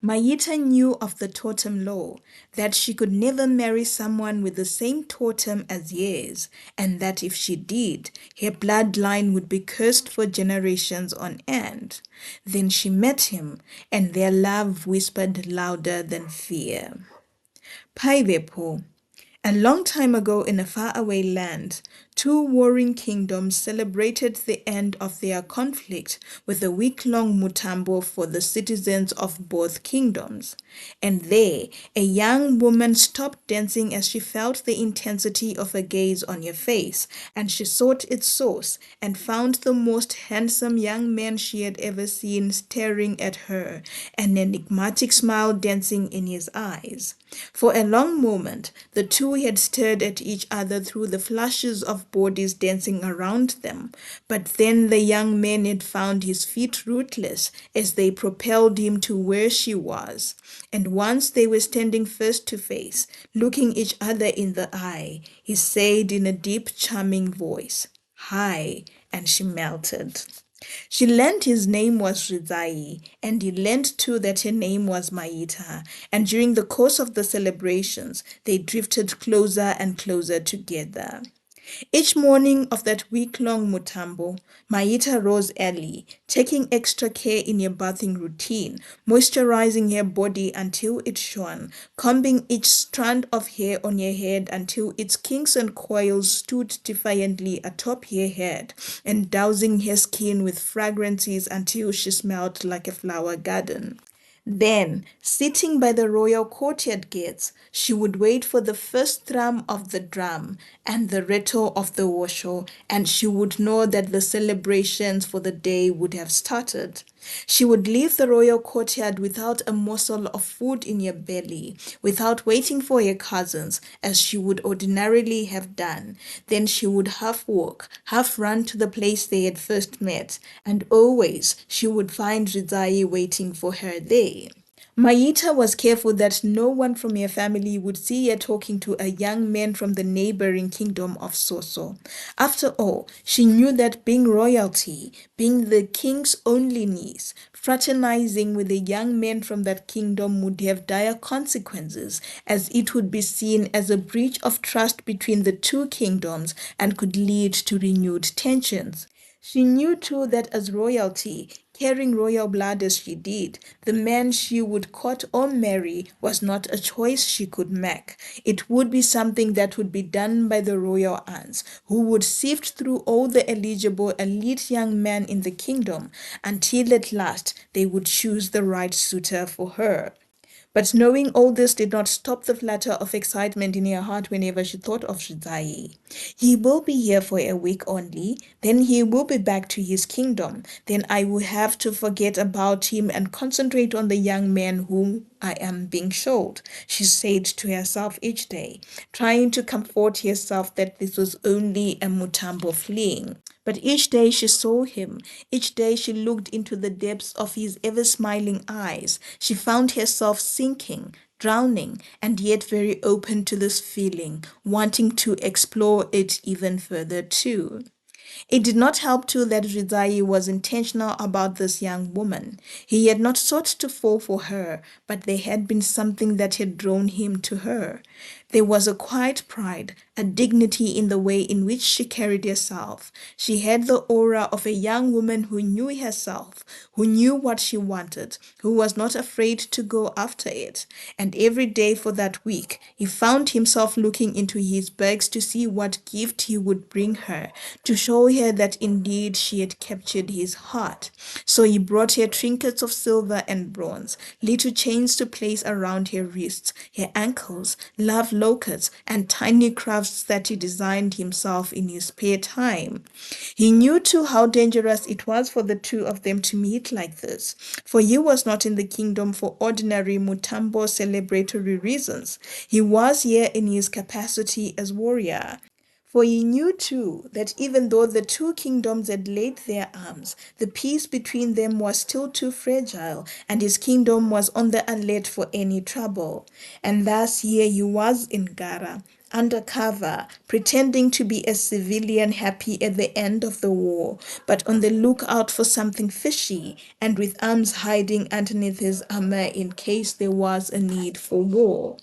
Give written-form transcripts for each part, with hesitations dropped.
Mayita knew of the totem law, that she could never marry someone with the same totem as theirs, and that if she did, her bloodline would be cursed for generations on end. Then she met him, and their love whispered louder than fear. Paivepo. A long time ago in a faraway land, two warring kingdoms celebrated the end of their conflict with a week-long mutambo for the citizens of both kingdoms. And there, a young woman stopped dancing as she felt the intensity of a gaze on your face, and she sought its source and found the most handsome young man she had ever seen staring at her, an enigmatic smile dancing in his eyes. For a long moment, the two had stared at each other through the flashes of bodies dancing around them, but then the young man had found his feet rootless as they propelled him to where she was. And once they were standing face to face, looking each other in the eye, he said in a deep, charming voice, "Hi," and she melted. She learned his name was Rizai, and he learned too that her name was Maita, and during the course of the celebrations, they drifted closer and closer together. Each morning of that week-long mutambo, Maita rose early, taking extra care in her bathing routine, moisturizing her body until it shone, combing each strand of hair on her head until its kinks and coils stood defiantly atop her head, and dousing her skin with fragrances until she smelled like a flower garden. Then, sitting by the royal courtyard gates, she would wait for the first thrum of the drum and the rattle of the washaw, and she would know that the celebrations for the day would have started. She would leave the royal courtyard without a morsel of food in her belly, without waiting for her cousins, as she would ordinarily have done. Then she would half walk, half run to the place they had first met, and always she would find Rizai waiting for her there. Maita was careful that no one from her family would see her talking to a young man from the neighboring kingdom of Soso. After all, she knew that being royalty, being the king's only niece, fraternizing with a young man from that kingdom would have dire consequences, as it would be seen as a breach of trust between the two kingdoms and could lead to renewed tensions. She knew too that as royalty, carrying royal blood as she did, the man she would court or marry was not a choice she could make. It would be something that would be done by the royal aunts, who would sift through all the eligible elite young men in the kingdom until at last they would choose the right suitor for her. But knowing all this did not stop the flutter of excitement in her heart whenever she thought of Shizai. He will be here for a week only, then he will be back to his kingdom. Then I will have to forget about him and concentrate on the young man whom I am being showed, she said to herself each day, trying to comfort herself that this was only a mutambo fleeing. But each day she saw him, each day she looked into the depths of his ever-smiling eyes, she found herself sinking, drowning, and yet very open to this feeling, wanting to explore it even further too. It did not help too that Rizai was intentional about this young woman. He had not sought to fall for her, but there had been something that had drawn him to her. There was a quiet pride, a dignity in the way in which she carried herself. She had the aura of a young woman who knew herself, who knew what she wanted, who was not afraid to go after it. And every day for that week, he found himself looking into his bags to see what gift he would bring her, to show her that indeed she had captured his heart. So he brought her trinkets of silver and bronze, little chains to place around her wrists, her ankles, love lockets, and tiny crafts that he designed himself in his spare time. He knew too how dangerous it was for the two of them to meet like this, for he was not in the kingdom for ordinary Mutambo celebratory reasons. He was here in his capacity as warrior. For he knew too that even though the two kingdoms had laid their arms, the peace between them was still too fragile, and his kingdom was on the alert for any trouble. And thus here he was in Gara, undercover, pretending to be a civilian happy at the end of the war, but on the lookout for something fishy and with arms hiding underneath his armor in case there was a need for war.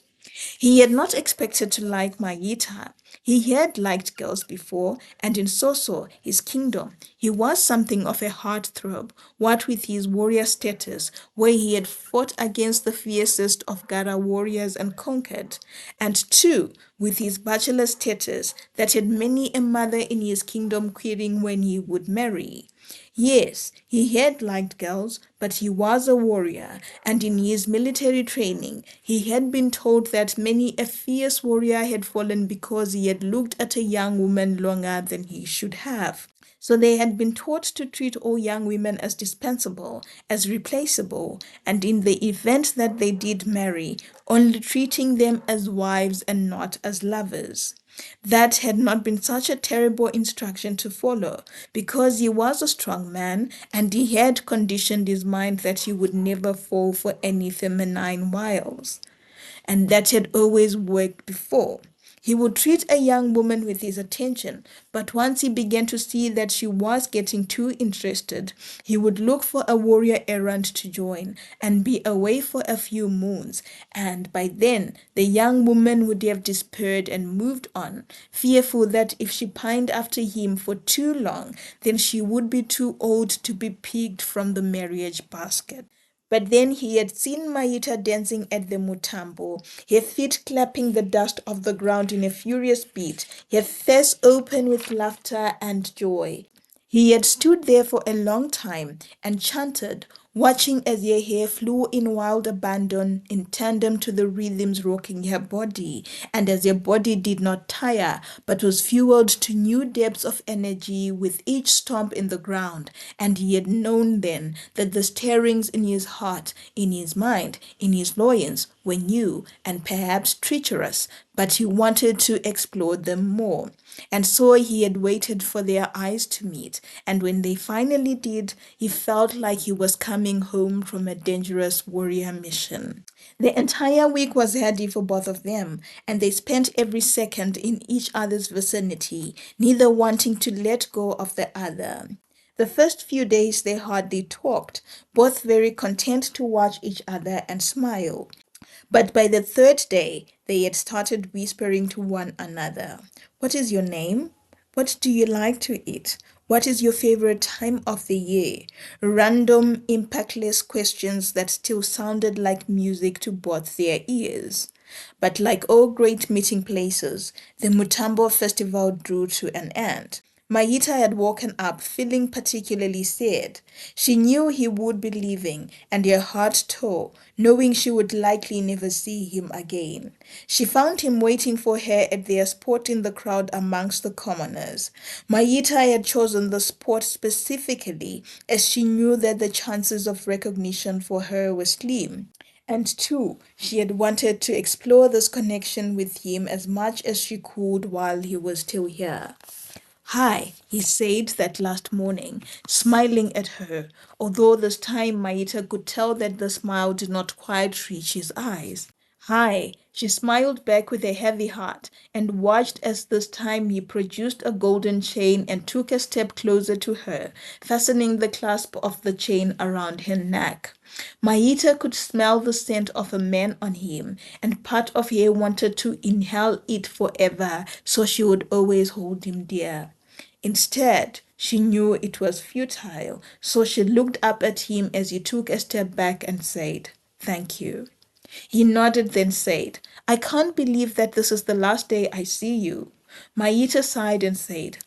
He had not expected to like Mayita. He had liked girls before, and in Soso, his kingdom, he was something of a heartthrob, what with his warrior status, where he had fought against the fiercest of Gara warriors and conquered, and two, with his bachelor status that had many a mother in his kingdom querying when he would marry. Yes, he had liked girls, but he was a warrior, and in his military training, he had been told that many a fierce warrior had fallen because he had looked at a young woman longer than he should have. So they had been taught to treat all young women as dispensable, as replaceable, and in the event that they did marry, only treating them as wives and not as lovers. That had not been such a terrible instruction to follow, because he was a strong man and he had conditioned his mind that he would never fall for any feminine wiles, and that had always worked before. He would treat a young woman with his attention, but once he began to see that she was getting too interested, he would look for a warrior errant to join and be away for a few moons, and by then the young woman would have despaired and moved on, fearful that if she pined after him for too long, then she would be too old to be picked from the marriage basket. But then he had seen Maita dancing at the mutambo, her feet clapping the dust off the ground in a furious beat, her face open with laughter and joy. He had stood there for a long time, enchanted, watching as her hair flew in wild abandon in tandem to the rhythms rocking her body, and as her body did not tire, but was fueled to new depths of energy with each stomp in the ground. And he had known then that the stirrings in his heart, in his mind, in his loins were new and perhaps treacherous, but he wanted to explore them more. And so he had waited for their eyes to meet, and when they finally did, he felt like he was coming home from a dangerous warrior mission. The entire week was heady for both of them, and they spent every second in each other's vicinity, neither wanting to let go of the other. The first few days they hardly talked, both very content to watch each other and smile. But by the third day, they had started whispering to one another. What is your name? What do you like to eat? What is your favorite time of the year? Random, impactless questions that still sounded like music to both their ears. But like all great meeting places, the Mutambo festival drew to an end. Mayita had woken up feeling particularly sad. She knew he would be leaving, and her heart tore, knowing she would likely never see him again. She found him waiting for her at their spot in the crowd amongst the commoners. Mayita had chosen the spot specifically as she knew that the chances of recognition for her were slim. And two, she had wanted to explore this connection with him as much as she could while he was still here. Hi, he said that last morning, smiling at her, although this time Maita could tell that the smile did not quite reach his eyes. Hi, she smiled back with a heavy heart and watched as this time he produced a golden chain and took a step closer to her, fastening the clasp of the chain around her neck. Maita could smell the scent of a man on him, and part of her wanted to inhale it forever so she would always hold him dear. Instead, she knew it was futile, so she looked up at him as he took a step back and said, "Thank you." He nodded, then said, "I can't believe that this is the last day I see you." Maita sighed and said,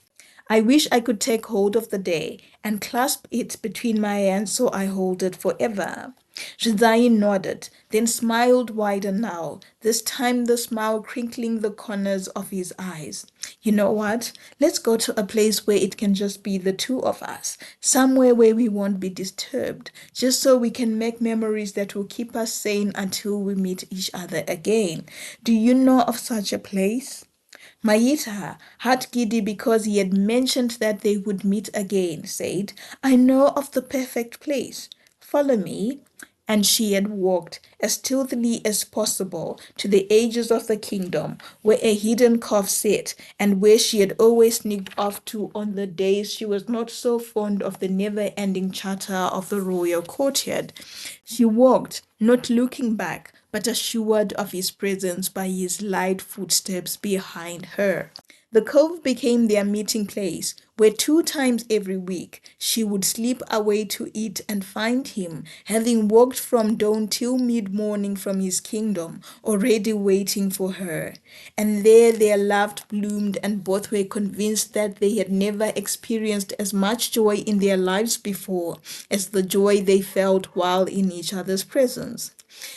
"I wish I could take hold of the day and clasp it between my hands so I hold it forever." Shizai nodded, then smiled wider now, this time the smile crinkling the corners of his eyes. "You know what? Let's go to a place where it can just be the two of us, somewhere where we won't be disturbed, just so we can make memories that will keep us sane until we meet each other again. Do you know of such a place?" Maita, heart giddy because he had mentioned that they would meet again, said, "I know of the perfect place. Follow me." and she had walked as stealthily as possible to the edges of the kingdom where a hidden cove sat, and where she had always sneaked off to on the days she was not so fond of the never-ending chatter of the royal courtyard. She walked, not looking back, but assured of his presence by his light footsteps behind her. The cove became their meeting place, where 2 times every week she would slip away to eat and find him, having walked from dawn till mid-morning from his kingdom, already waiting for her. And there their love bloomed, and both were convinced that they had never experienced as much joy in their lives before as the joy they felt while in each other's presence.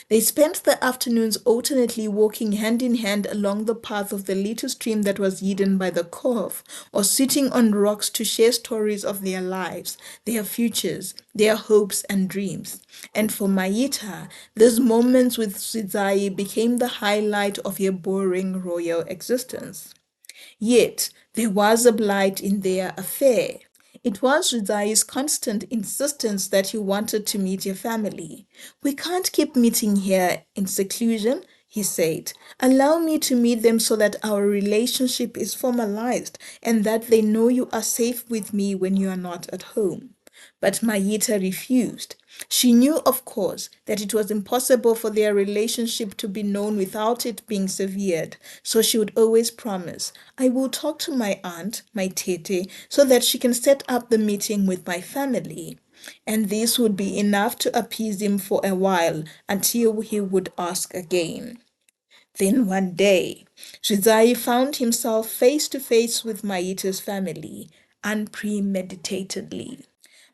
They spent the afternoons alternately walking hand in hand along the path of the little stream that was hidden by the cove, or sitting on rocks to share stories of their lives, their futures, their hopes and dreams. And for Mayita, these moments with Sizai became the highlight of her boring royal existence. Yet there was a blight in their affair. It was Rizai's constant insistence that he wanted to meet your family. We can't keep meeting here in seclusion, he said. Allow me to meet them so that our relationship is formalized and that they know you are safe with me when you are not at home. But Mayita refused. She knew, of course, that it was impossible for their relationship to be known without it being severed, so she would always promise, I will talk to my aunt, my tete, so that she can set up the meeting with my family. And this would be enough to appease him for a while until he would ask again. Then one day, Rizai found himself face to face with Mayita's family, unpremeditatedly.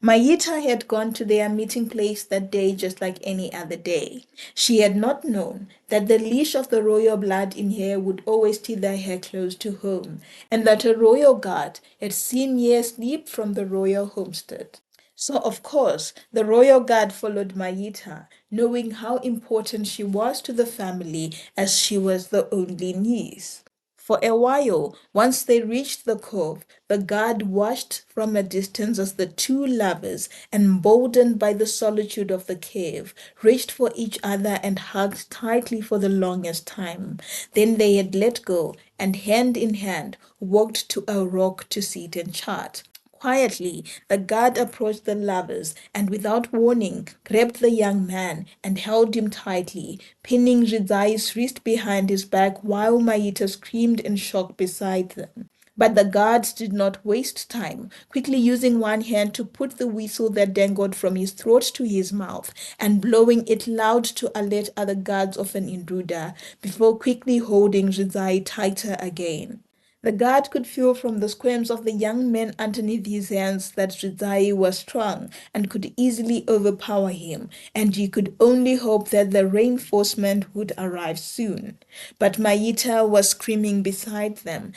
Mayita had gone to their meeting place that day just like any other day. She had not known that the leash of the royal blood in her would always tether her close to home, and that a royal guard had seen years sleep from the royal homestead. So, of course, the royal guard followed Mayita, knowing how important she was to the family as she was the only niece. For a while, once they reached the cove, the guard watched from a distance as the two lovers, emboldened by the solitude of the cave, reached for each other and hugged tightly for the longest time. Then they had let go and, hand in hand, walked to a rock to sit and chat. Quietly, the guard approached the lovers and, without warning, grabbed the young man and held him tightly, pinning Rizai's wrist behind his back while Maita screamed in shock beside them. But the guards did not waste time, quickly using one hand to put the whistle that dangled from his throat to his mouth and blowing it loud to alert other guards of an intruder before quickly holding Rizai tighter again. The guard could feel from the squirms of the young man underneath his hands that Rizai was strong and could easily overpower him, and he could only hope that the reinforcement would arrive soon. But Maita was screaming beside them,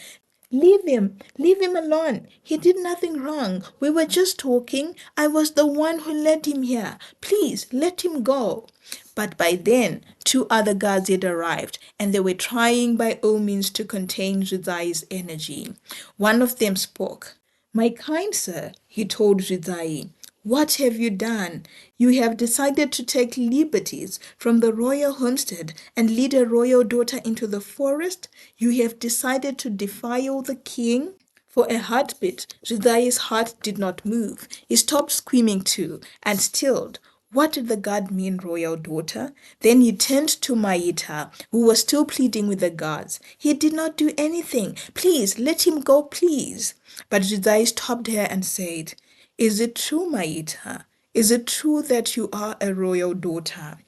leave him alone. He did nothing wrong. We were just talking. I was the one who led him here. Please let him go. But by then, 2 other guards had arrived, and they were trying by all means to contain Rizai's energy. One of them spoke. My kind sir, he told Rizai, what have you done? You have decided to take liberties from the royal homestead and lead a royal daughter into the forest? You have decided to defile the king? For a heartbeat, Rizai's heart did not move. He stopped screaming too and stilled. What did the guard mean, royal daughter? Then he turned to Maita, who was still pleading with the guards. He did not do anything. Please, let him go, please. But Rizai stopped her and said, is it true, Maita? Is it true that you are a royal daughter?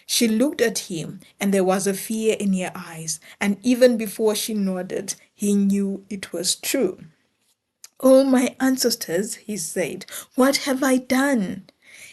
She looked at him, and there was a fear in her eyes, and even before she nodded, he knew it was true. Oh, my ancestors, he said, what have I done?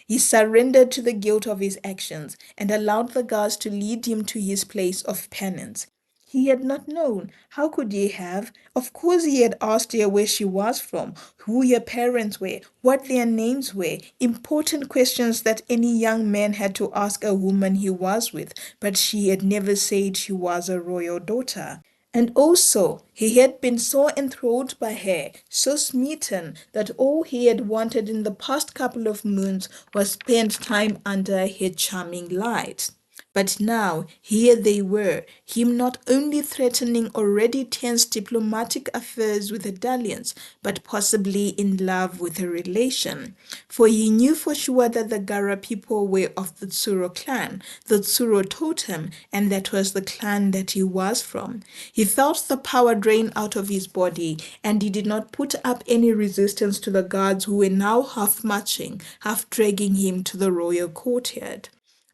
He surrendered to the guilt of his actions and allowed the guards to lead him to his place of penance. He had not known. How could he have? Of course he had asked her where she was from, who her parents were, what their names were, important questions that any young man had to ask a woman he was with, but she had never said she was a royal daughter. And also, he had been so enthralled by her, so smitten, that all he had wanted in the past couple of moons was spent time under her charming light. But now, here they were, him not only threatening already tense diplomatic affairs with the Dalians, but possibly in love with a relation. For he knew for sure that the Gara people were of the Tsuro clan, the Tsuro totem, and that was the clan that he was from. He felt the power drain out of his body, and he did not put up any resistance to the guards who were now half marching, half dragging him to the royal courtyard.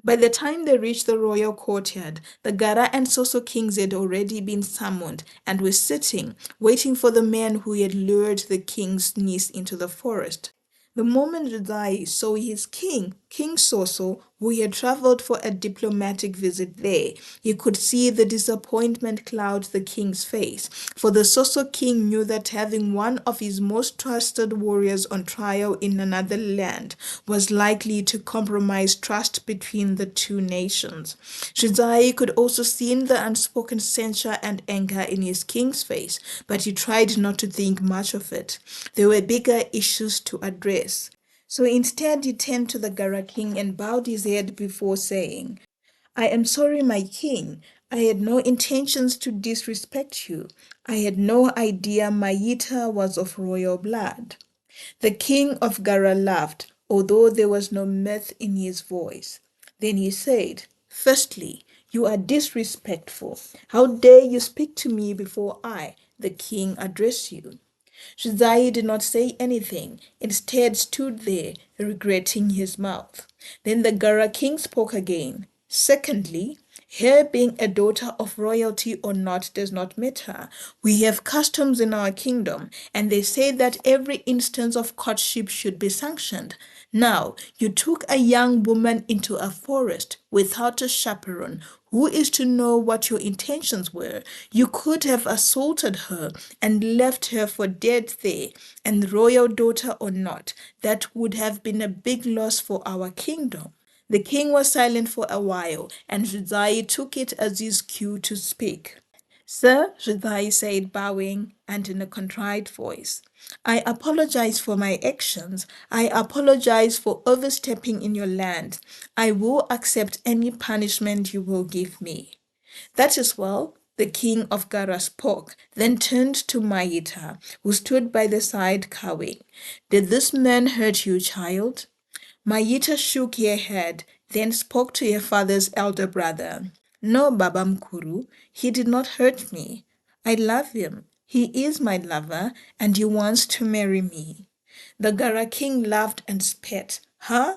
By the time they reached the royal courtyard, the Gara and Soso kings had already been summoned and were sitting, waiting for the man who had lured the king's niece into the forest. The moment Rizai saw his king, King Soso, who had traveled for a diplomatic visit there, he could see the disappointment cloud the king's face, for the Soso king knew that having one of his most trusted warriors on trial in another land was likely to compromise trust between the two nations. Rizai could also see the unspoken censure and anger in his king's face, but he tried not to think much of it. There were bigger issues to address. So instead, he turned to the Gara king and bowed his head before saying, I am sorry, my king. I had no intentions to disrespect you. I had no idea Mayita was of royal blood. The king of Gara laughed, although there was no mirth in his voice. Then he said, Firstly, you are disrespectful. How dare you speak to me before I, the king, address you? Shizai did not say anything, instead stood there, regretting his mouth. Then the Gara king spoke again. Secondly, her being a daughter of royalty or not does not matter. We have customs in our kingdom, and they say that every instance of courtship should be sanctioned. Now, you took a young woman into a forest without a chaperone. Who is to know what your intentions were? You could have assaulted her and left her for dead there, and royal daughter or not, that would have been a big loss for our kingdom. The king was silent for a while, and Rizai took it as his cue to speak. Sir, Rizai said, bowing and in a contrite voice, I apologize for my actions. I apologize for overstepping in your land. I will accept any punishment you will give me. That is well, the king of Gara spoke, then turned to Mayita, who stood by the side cowing. Did this man hurt you, child? Mayita shook her head, then spoke to her father's elder brother. No, Baba Mkuru, he did not hurt me. I love him. He is my lover, and he wants to marry me. The Gara king laughed and spat. Huh?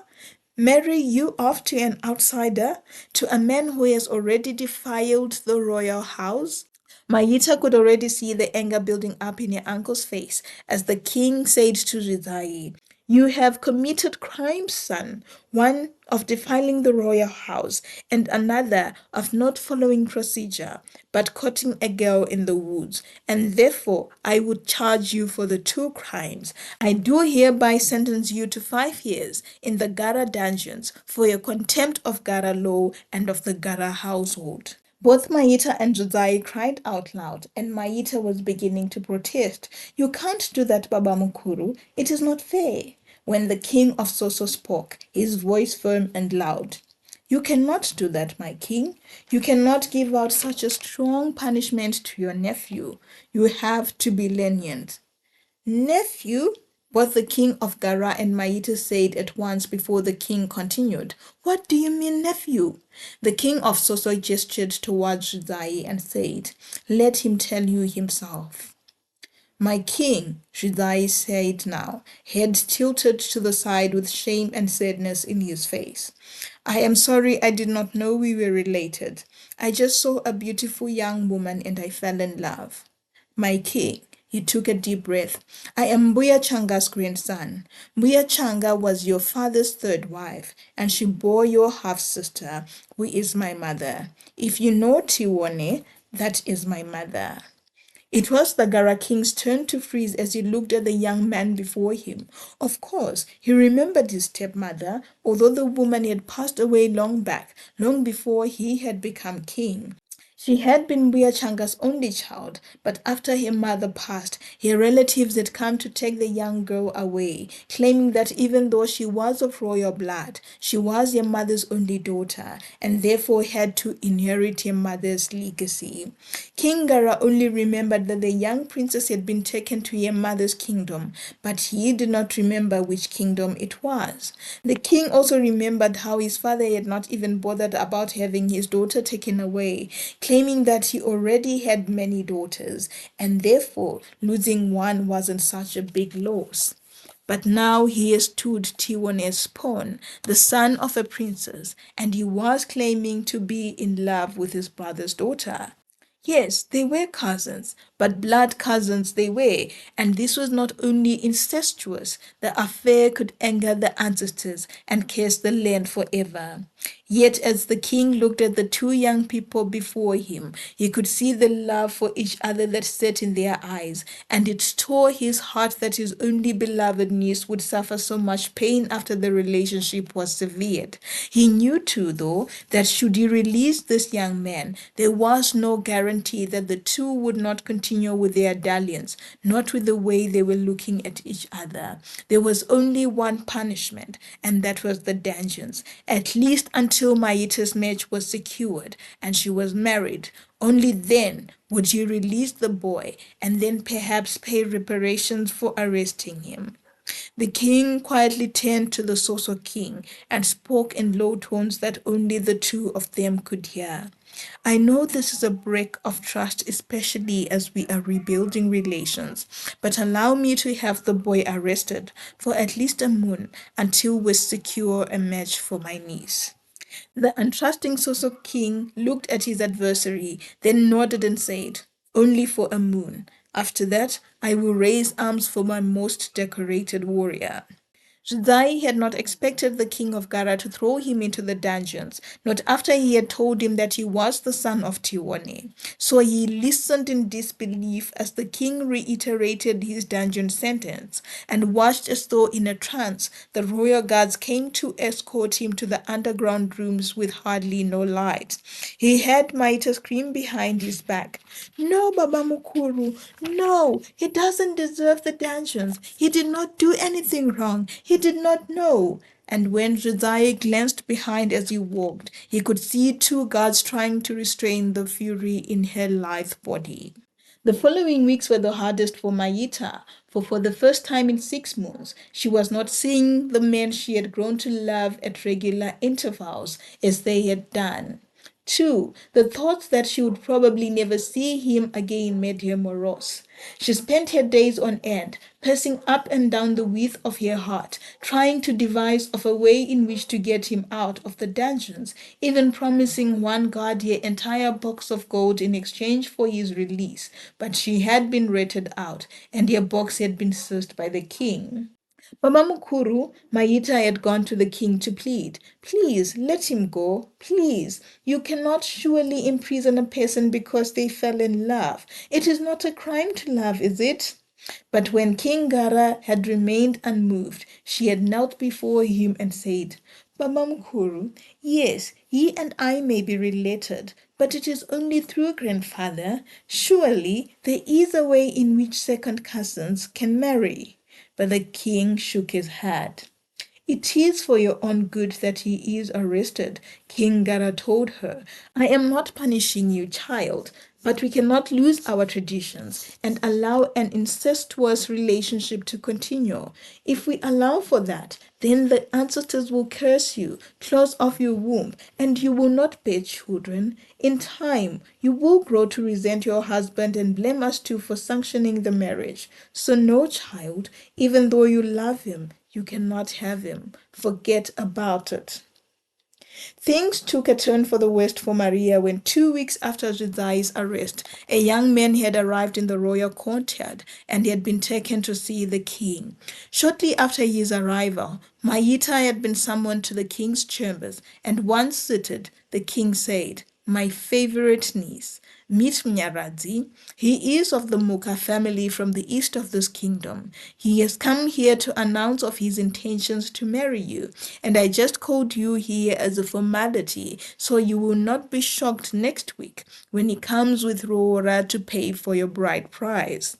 Marry you off to an outsider? To a man who has already defiled the royal house? Mayita could already see the anger building up in her uncle's face as the king said to Rizai, You have committed crimes, son. One of defiling the royal house, and another of not following procedure, but caught a girl in the woods, and therefore I would charge you for the two crimes. I do hereby sentence you to 5 years in the Gara dungeons for your contempt of Gara law and of the Gara household. Both Maita and Josiah cried out loud, and Maita was beginning to protest. You can't do that, Baba Mukuru. It is not fair. When the king of Soso spoke, his voice firm and loud. You cannot do that, my king. You cannot give out such a strong punishment to your nephew. You have to be lenient. Nephew? What the king of Gara and Maita said at once before the king continued. What do you mean, nephew? The king of Soso gestured towards Rizai and said, Let him tell you himself. My king, Rizai said now, head tilted to the side with shame and sadness in his face. I am sorry I did not know we were related. I just saw a beautiful young woman and I fell in love. My king, he took a deep breath. I am Mbuya Changa's grandson. Mbuya Changa was your father's third wife, and she bore your half-sister, who is my mother. If you know Tiwone, that is my mother. It was the Gara king's turn to freeze as he looked at the young man before him. Of course, he remembered his stepmother, although the woman had passed away long back, long before he had become king. She had been Changa's only child, but after her mother passed, her relatives had come to take the young girl away, claiming that even though she was of royal blood, she was her mother's only daughter and therefore had to inherit her mother's legacy. King Gara only remembered that the young princess had been taken to her mother's kingdom, but he did not remember which kingdom it was. The king also remembered how his father had not even bothered about having his daughter taken away, claiming that he already had many daughters, and therefore losing one wasn't such a big loss. But now he stood Tiwone's pawn, the son of a princess, and he was claiming to be in love with his brother's daughter. Yes, they were cousins, but blood cousins they were, and this was not only incestuous, the affair could anger the ancestors and curse the land forever. Yet, as the king looked at the two young people before him, he could see the love for each other that set in their eyes, and it tore his heart that his only beloved niece would suffer so much pain after the relationship was severed. He knew too, though, that should he release this young man, there was no guarantee that the two would not continue with their dalliance, not with the way they were looking at each other. There was only one punishment, and that was the dungeons, at least until Maita's match was secured and she was married. Only then would he release the boy and then perhaps pay reparations for arresting him. The king quietly turned to the Soso king and spoke in low tones that only the two of them could hear. I know this is a break of trust, especially as we are rebuilding relations, but allow me to have the boy arrested for at least a moon until we secure a match for my niece. The untrusting Soso king looked at his adversary, then nodded and said, "Only for a moon. After that, I will raise arms for my most decorated warrior." Zai had not expected the king of Gara to throw him into the dungeons, not after he had told him that he was the son of Tiwone. So he listened in disbelief as the king reiterated his dungeon sentence and watched as though in a trance the royal guards came to escort him to the underground rooms with hardly no light. He heard Maita scream behind his back, "No, Baba Mukuru, no, he doesn't deserve the dungeons. He did not do anything wrong. He did not know." And when Josiah glanced behind as he walked, he could see two guards trying to restrain the fury in her lithe body. The following weeks were the hardest for Maita, for the first time in 6 months, she was not seeing the men she had grown to love at regular intervals as they had done. 2. The thought that she would probably never see him again made her morose. She spent her days on end, pacing up and down the width of her heart, trying to devise of a way in which to get him out of the dungeons, even promising one guard her entire box of gold in exchange for his release. But she had been rated out, and her box had been seized by the king. Mama Mukuru, Maita had gone to the king to plead. "Please, let him go. Please. You cannot surely imprison a person because they fell in love. It is not a crime to love, is it?" But when King Gara had remained unmoved, she had knelt before him and said, "Baba Mukuru, yes, he and I may be related, but it is only through grandfather. Surely there is a way in which second cousins can marry." But the king shook his head. "It is for your own good that he is arrested," King Gara told her. "I am not punishing you, child, but we cannot lose our traditions and allow an incestuous relationship to continue. If we allow for that, then the ancestors will curse you, close off your womb, and you will not bear children. In time, you will grow to resent your husband and blame us too for sanctioning the marriage. So no, child, even though you love him, you cannot have him. Forget about it." Things took a turn for the worst for Maria when 2 weeks after Josiah's arrest, a young man had arrived in the royal courtyard and had been taken to see the king. Shortly after his arrival, Maita had been summoned to the king's chambers, and once seated, the king said, my favorite niece. Meet Mnyaradzi. He is of the Muka family from the east of this kingdom. He has come here to announce of his intentions to marry you, and I just called you here as a formality, so you will not be shocked next week when he comes with Rora to pay for your bride price.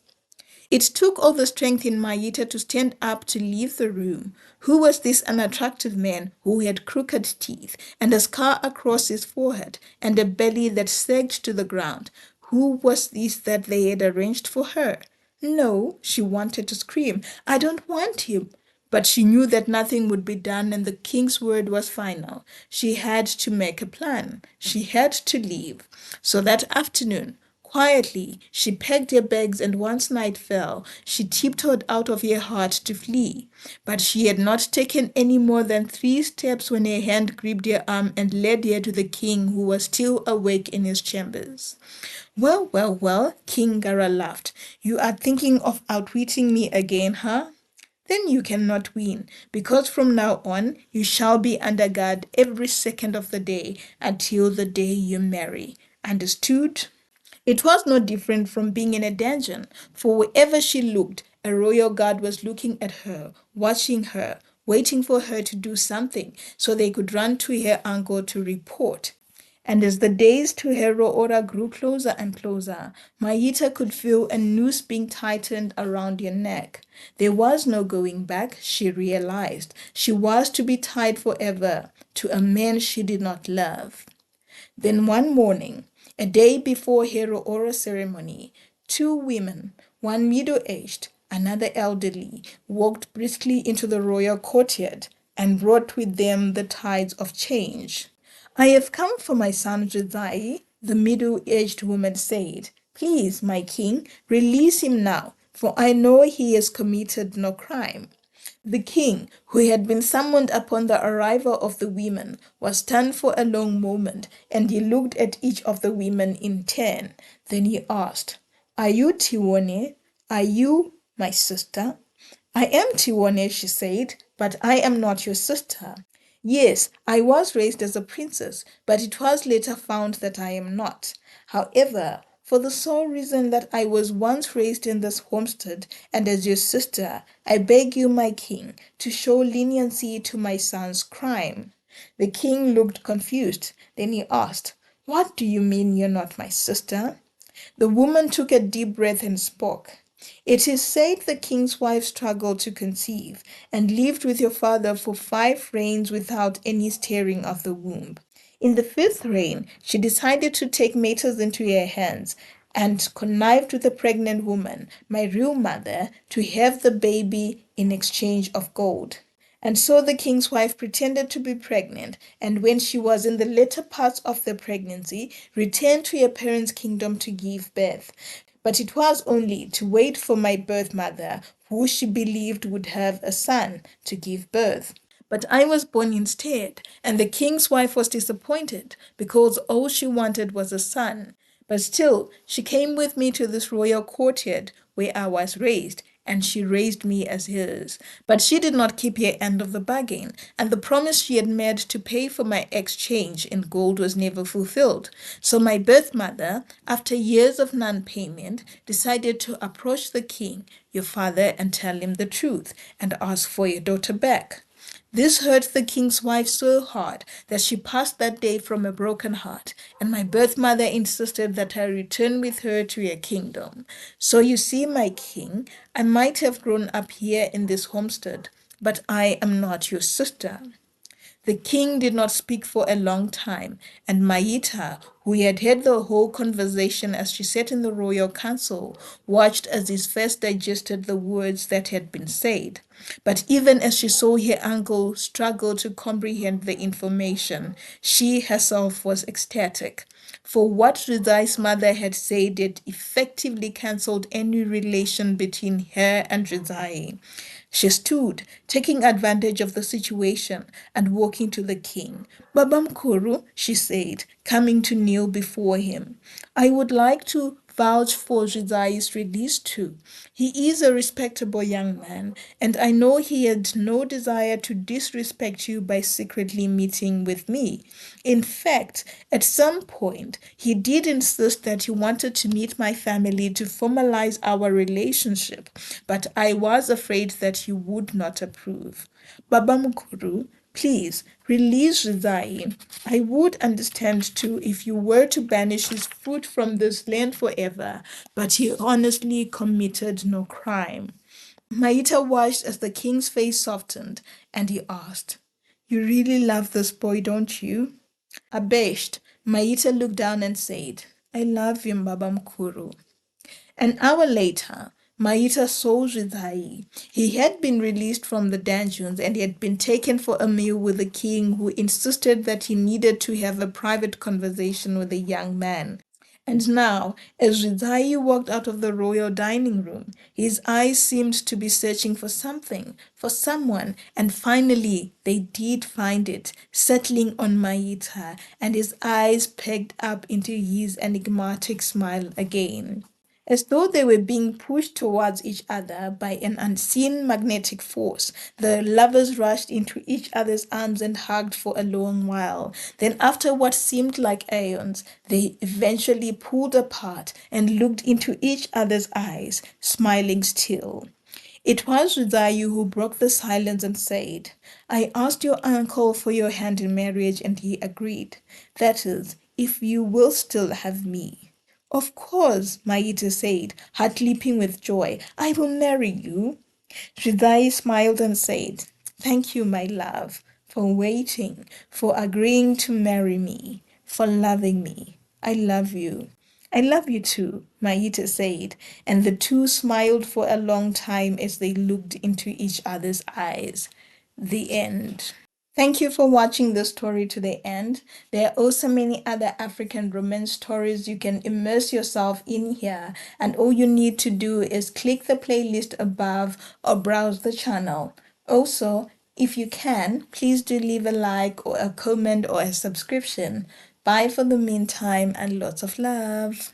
It took all the strength in Mayita to stand up to leave the room. Who was this unattractive man who had crooked teeth and a scar across his forehead and a belly that sagged to the ground? Who was this that they had arranged for her? No, she wanted to scream, I don't want him. But she knew that nothing would be done and the king's word was final. She had to make a plan. She had to leave. So that afternoon, quietly, she packed her bags and once night fell, she tiptoed out of her heart to flee. But she had not taken any more than 3 steps when her hand gripped her arm and led her to the king who was still awake in his chambers. Well, well, well, King Gara laughed. You are thinking of outwitting me again, huh? Then you cannot win, because from now on you shall be under guard every second of the day until the day you marry. Understood? It was no different from being in a dungeon, for wherever she looked, a royal guard was looking at her, watching her, waiting for her to do something so they could run to her uncle to report. And as the days to her Roora grew closer and closer, Mayita could feel a noose being tightened around her neck. There was no going back, she realized. She was to be tied forever to a man she did not love. Then one morning, a day before her Roora ceremony, 2 women, one middle-aged, another elderly, walked briskly into the royal courtyard and brought with them the tides of change. I have come for my son Josiah, the middle-aged woman said. Please, my king, release him now, for I know he has committed no crime. The king, who had been summoned upon the arrival of the women, was stunned for a long moment, and he looked at each of the women in turn. Then he asked, Are you Tiwone? Are you my sister? I am Tiwone, she said, but I am not your sister. Yes, I was raised as a princess, but it was later found that I am not. However, for the sole reason that I was once raised in this homestead and as your sister, I beg you, my king, to show leniency to my son's crime. The king looked confused. Then he asked, What do you mean you're not my sister? The woman took a deep breath and spoke. It is said the king's wife struggled to conceive and lived with your father for 5 reigns without any stirring of the womb. In the 5th reign, she decided to take matters into her hands and connived with the pregnant woman, my real mother, to have the baby in exchange of gold. And so the king's wife pretended to be pregnant, and when she was in the later parts of the pregnancy, returned to her parents' kingdom to give birth. But it was only to wait for my birth mother, who she believed would have a son, to give birth. But I was born instead, and the king's wife was disappointed because all she wanted was a son. But still, she came with me to this royal courtyard where I was raised, and she raised me as hers. But she did not keep her end of the bargain, and the promise she had made to pay for my exchange in gold was never fulfilled. So my birth mother, after years of non-payment, decided to approach the king, your father, and tell him the truth, and ask for your daughter back. This hurt the king's wife so hard that she passed that day from a broken heart, and my birth mother insisted that I return with her to her kingdom. So you see, my king, I might have grown up here in this homestead, but I am not your sister. The king did not speak for a long time, and Maita, who had heard the whole conversation as she sat in the royal council, watched as his face digested the words that had been said. But even as she saw her uncle struggle to comprehend the information, she herself was ecstatic. For what Rizai's mother had said had effectively cancelled any relation between her and Rizai. She stood, taking advantage of the situation and walking to the king. Baba Mkuru, she said, coming to kneel before him, I would like to vouch for Jidai's release too. He is a respectable young man, and I know he had no desire to disrespect you by secretly meeting with me. In fact, at some point, he did insist that he wanted to meet my family to formalize our relationship, but I was afraid that he would not approve. Baba Mukuru, please release Rizai. I would understand too if you were to banish his foot from this land forever, but he honestly committed no crime. Maita watched as the king's face softened, and he asked, "You really love this boy, don't you?" Abashed, Maita looked down and said, "I love him, Baba Mkuru." An hour later, Maita saw Rizai. He had been released from the dungeons and he had been taken for a meal with the king, who insisted that he needed to have a private conversation with the young man. And now, as Rizai walked out of the royal dining room, his eyes seemed to be searching for something, for someone, and finally they did find it, settling on Maita, and his eyes pegged up into his enigmatic smile again. As though they were being pushed towards each other by an unseen magnetic force, the lovers rushed into each other's arms and hugged for a long while. Then, after what seemed like aeons, they eventually pulled apart and looked into each other's eyes, smiling still. It was Rudayu who broke the silence and said, "I asked your uncle for your hand in marriage and he agreed. That is, if you will still have me." "Of course," Maita said, heart leaping with joy. "I will marry you." Hridai smiled and said, "Thank you, my love, for waiting, for agreeing to marry me, for loving me. I love you." "I love you too," Maita said, and the two smiled for a long time as they looked into each other's eyes. The end. Thank you for watching this story to the end. There are also many other African romance stories you can immerse yourself in here, and all you need to do is click the playlist above or browse the channel. Also, if you can, please do leave a like or a comment or a subscription. Bye for the meantime and lots of love.